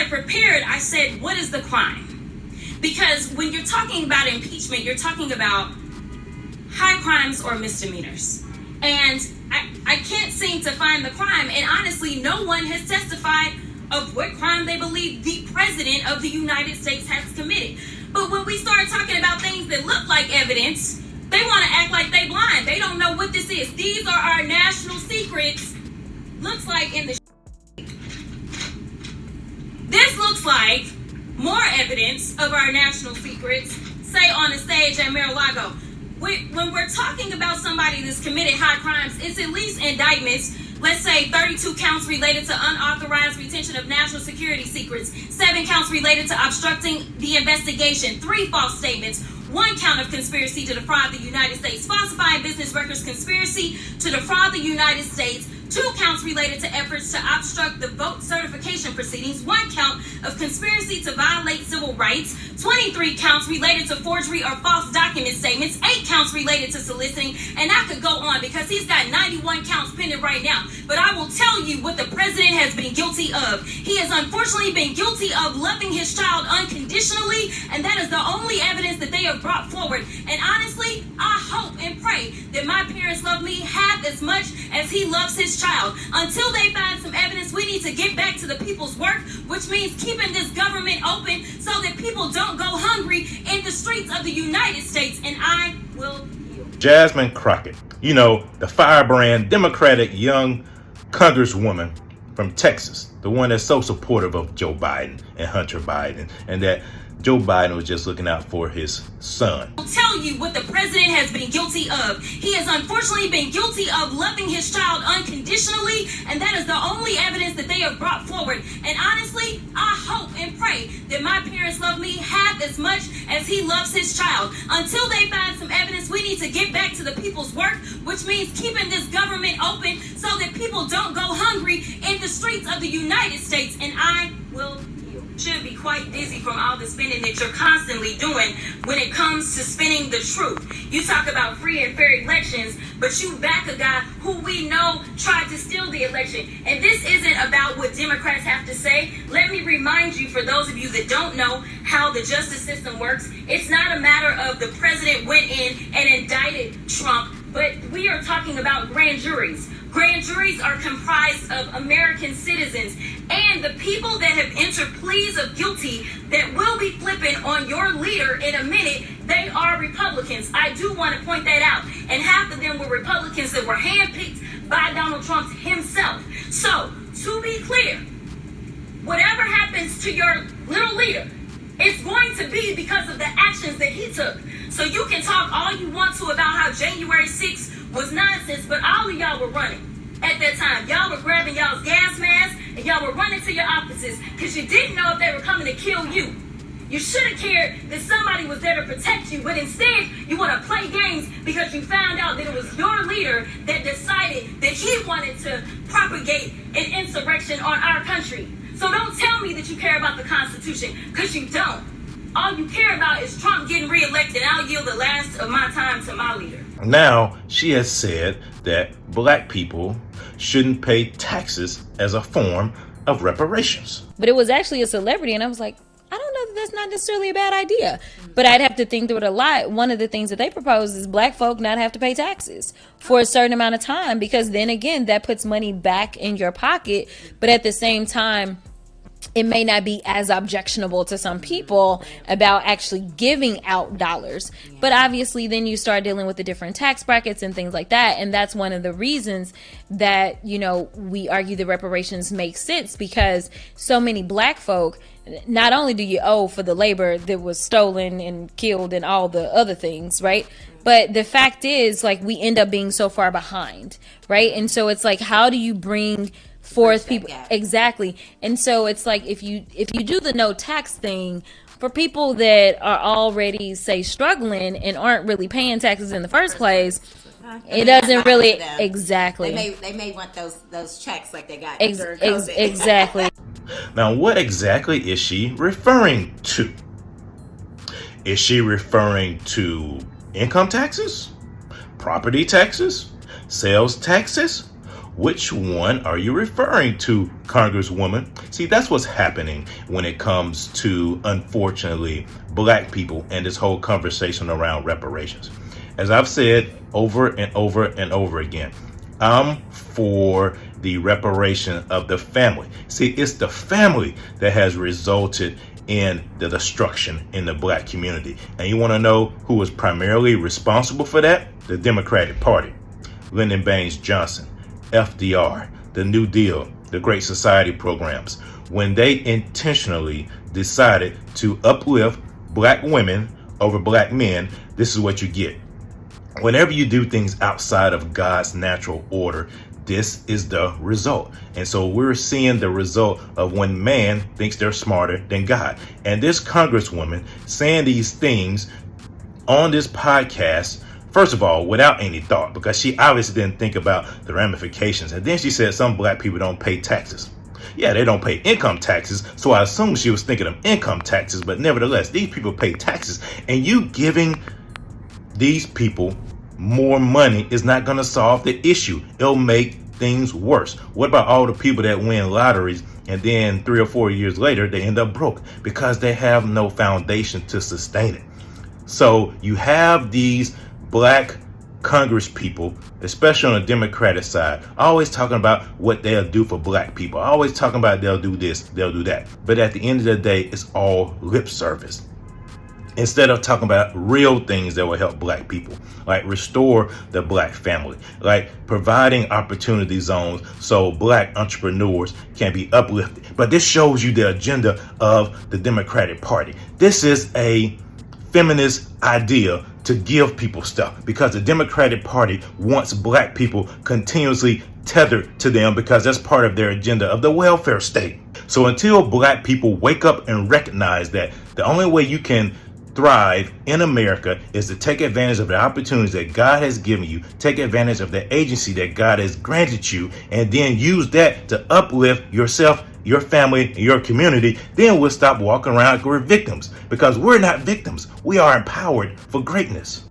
prepared, I said, what is the crime? Because when you're talking about impeachment, you're talking about high crimes or misdemeanors. And I can't seem to find the crime. And honestly, no one has testified of what crime they believe the president of the United States has committed. But when we start talking about things that look like evidence, they want to act like they blind. They don't know what this is. These are our national secrets. Looks like in the this looks like more evidence of our national secrets, say on the stage at Mar-a-Lago. When we're talking about somebody that's committed high crimes, it's at least indictments. Let's say 32 counts related to unauthorized retention of national security secrets, 7 counts related to obstructing the investigation, 3 false statements, 1 count of conspiracy to defraud the United States, falsifying business records, conspiracy to defraud the United States, 2 counts related to efforts to obstruct the vote certification proceedings, 1 count of conspiracy to violate civil rights, 23 counts related to forgery or false document statements, 8 counts related to soliciting, and I could go on because he's got 91 counts pending right now. But I will tell you what the president has been guilty of. He has unfortunately been guilty of loving his child unconditionally, and that is the only evidence that they have brought forward. And honestly, I hope and pray that my parents love me half as much as he loves his child. Until they find some evidence, we need to get back to the people's work, which means keeping this government open so that people don't go hungry in the streets of the United States. And I will yield. Jasmine Crockett, you know, the firebrand Democratic young Congresswoman from Texas, the one that's so supportive of Joe Biden and Hunter Biden, and that Joe Biden was just looking out for his son. I'll tell you what the president has been guilty of. He has unfortunately been guilty of loving his child unconditionally, and that is the only evidence that they have brought forward. And honestly, I hope and pray that my parents love me half as much as he loves his child. Until they find some evidence, we need to get back to the people's work, which means keeping this government open so that people don't go hungry in the streets of the United States. And I will should be quite dizzy from all the spending that you're constantly doing when it comes to spinning the truth. You talk about free and fair elections, but you back a guy who we know tried to steal the election. And this isn't about what Democrats have to say. Let me remind you, for those of you that don't know how the justice system works, it's not a matter of the president went in and indicted Trump, but we are talking about grand juries. Grand juries are comprised of American citizens, and the people that have entered pleas of guilty that will be flipping on your leader in a minute, they are Republicans. I do want to point that out. And half of them were Republicans that were handpicked by Donald Trump himself. So, to be clear, whatever happens to your little leader, it's going to be because of the actions that he took. So you can talk all you want to about how January 6th was nonsense, but all of y'all were running at that time. Y'all were grabbing y'all's gas masks and y'all were running to your offices because you didn't know if they were coming to kill you. You should have cared that somebody was there to protect you, but instead you want to play games because you found out that it was your leader that decided that he wanted to propagate an insurrection on our country. So don't tell me that you care about the Constitution, because you don't. All you care about is Trump getting reelected. I'll yield the last of my time to my leader. Now, she has said that black people shouldn't pay taxes as a form of reparations. But it was actually a celebrity, and I was like, I don't know that that's not necessarily a bad idea. But I'd have to think through it a lot. One of the things that they propose is black folk not have to pay taxes for a certain amount of time, because then again, that puts money back in your pocket. But at the same time, it may not be as objectionable to some people about actually giving out dollars. But obviously then you start dealing with the different tax brackets and things like that. And that's one of the reasons that, you know, we argue the reparations make sense, because so many black folk, not only do you owe for the labor that was stolen and killed and all the other things, right? But the fact is, like, we end up being so far behind, right? And so it's like, how do you bring forth people? Exactly. And so it's like, if you do the no tax thing for people that are already, say, struggling and aren't really paying taxes in the first place, it doesn't really exactly. They may want those checks like they got during COVID. Exactly. Now, what exactly is she referring to? Is she referring to income taxes, property taxes, sales taxes? Which one are you referring to, Congresswoman? See, that's what's happening when it comes to, unfortunately, black people and this whole conversation around reparations. As I've said over and over and over again, I'm for the reparation of the family. See, it's the family that has resulted in the destruction in the black community. And you want to know who was primarily responsible for that? The Democratic Party. Lyndon Baines Johnson, FDR, the New Deal, the Great Society programs. When they intentionally decided to uplift black women over black men, this is what you get. Whenever you do things outside of God's natural order, this is the result. And so we're seeing the result of when man thinks they're smarter than God. And this Congresswoman saying these things on this podcast, first of all, without any thought, because she obviously didn't think about the ramifications. And then she said some black people don't pay taxes. Yeah, they don't pay income taxes. So I assume she was thinking of income taxes. But nevertheless, these people pay taxes. And you giving these people more money is not going to solve the issue. It'll make things worse. What about all the people that win lotteries and then 3 or 4 years later they end up broke because they have no foundation to sustain it? So you have these black Congress people, especially on the Democratic side, always talking about what they'll do for black people, always talking about they'll do this, they'll do that. But at the end of the day, it's all lip service. Instead of talking about real things that will help black people, like restore the black family, like providing opportunity zones so black entrepreneurs can be uplifted. But this shows you the agenda of the Democratic Party. This is a feminist idea to give people stuff because the Democratic Party wants black people continuously tethered to them because that's part of their agenda of the welfare state. So until black people wake up and recognize that the only way you can thrive in America is to take advantage of the opportunities that God has given you, take advantage of the agency that God has granted you, and then use that to uplift yourself, your family, and your community, then we'll stop walking around like we're victims because we're not victims. We are empowered for greatness.